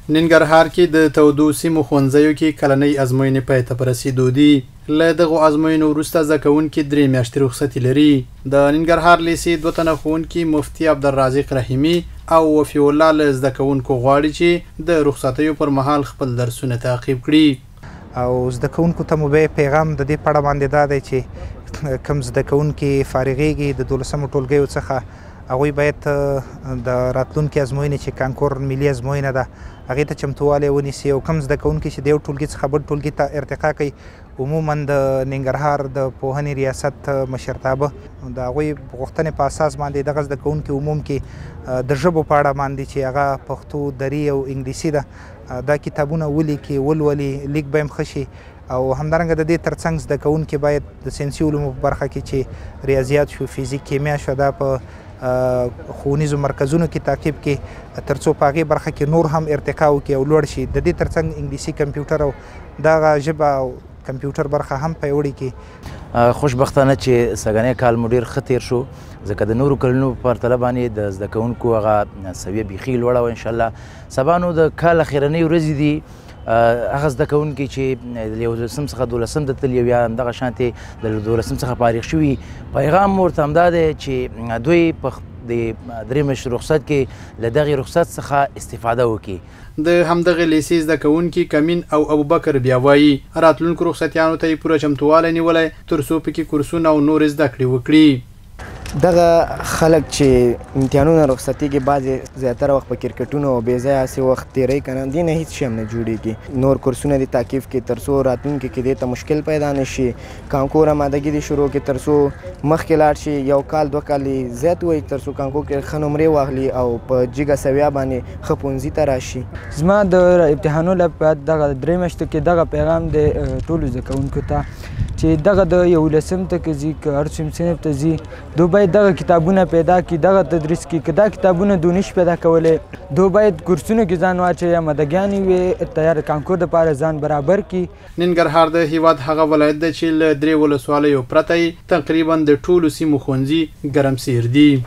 ننګرهار کې د تودو سیمو ښوونځیو کې کلنۍ ازموینې پای ته په رسېدو دي. له دغو ازموینو وروسته زده کوونکي 3 میاشتې رخصتي لري. د ننګرهار لیسې 2 تنه ښوونکي مفتي عبدالرازق رحیمي او وفي الله له زده کوونکو غواړي چې د رخصتیو پر مهال خپل درسونه تعقیب کړي. او زده کوونکو ته مو به پیغام د دې په اړه باندې دا دی چې کوم زده کوونکي فارغېږي د 12مو ټولګیو څخه هغوی باید د راتلونکي ازموینې چې کانکور ملي ازموینه ده هغې ته چمتووالی ونیسي او کوم زده کوونکي چې د یو ټولګي څخه بل ټولګي ته ارتقا کوي عموما د ننګرهار د پوهنې ریاست مشرتابه د هغوی غوښتنې په اساس باندې دغه زده کوونکي عموم کې د ژبو په اړه باندې چې هغه پښتو، دري او انګلیسي ده دا کتابونه ولیکي، ولولي، لیک به هم ښه شي او همدارنګه د دې ترڅنګ زده کوونکي باید د ساینسي علومو په برخه کې چې ریاضیات شو، فیزیک، کیمیا شو دا په ښوونیزو مرکزونو کې تعقیب کې تر څو په هغې برخه کې نور هم ارتقا وکړي او لوړ شي. د دې ترڅنګ انګلیسي، کمپیوټر او دغه ژبه او کمپیوټر برخه هم پیاوړې کړي. خوشبختانه چې سږنی کال مو ډېر ښه تېر شو ځکه د نورو کلونو په پرتله باندې د زده کوونکو هغه سویه بیخي لوړه وه. انشاءالله سبا نو د کال اخرنۍ ورځې دي هغه زده کوونکي چې د 11 څخه 12 ته تللي یا همدغه شانتې د 12 څخه فارغ شوي پیغام ورته همدا دی چې دوی په د 3 میاشتو رخصت کې له دغې رخصت څخه استفاده وکړي. د همدغې لیسې زده کوونکي کمین او ابوبکر بیا وایي راتلونکو رخصتیانو ته یې پوره چمتووالی نیولی تر څو پکې کورسونه او نورې زده کړې وکړي. دغه خلک چې امتحانونه رخصتېږي بعضې زیاتره وخت په کرکټونو او بې ځایه هسې وخت تېروي که نه دې نه هېڅ شی هم نه جوړېږي. نور کورسونه دې تعقیب کړي تر څو راتلونکي کې دې ته مشکل پیدا نه شي. کانکور امادګي دې شروع کړي تر څو مخکې لاړ شي 1 کال 2 کال زیات ووایي تر څو کانکور کې ښه نمرې واخلي او په جګه سویه باندې ښه پوهنځي ته راشي. زما د امتحانونو لپاره دغه 3 میاشتو کې دغه پیغام دی ټولو زده کوونکو ته چې دغه د 11 ته که ځي که هر څوم صنف ته ځي دوی باید دغه کتابونه پیدا کړي، دغه تدریس کړي. که دا کتابونه دوی نشي پیدا کولی دوی باید کورسونو کې ځان واچوي، امادګیانې وي تیار کانکور دپاره ځان برابر کړي. ننګرهار د هیواد هغه ولایت دی چې له 3 ولسوالیو پرته تقریبا د ټولو سیمو ښوونځي ګرمسیر دي.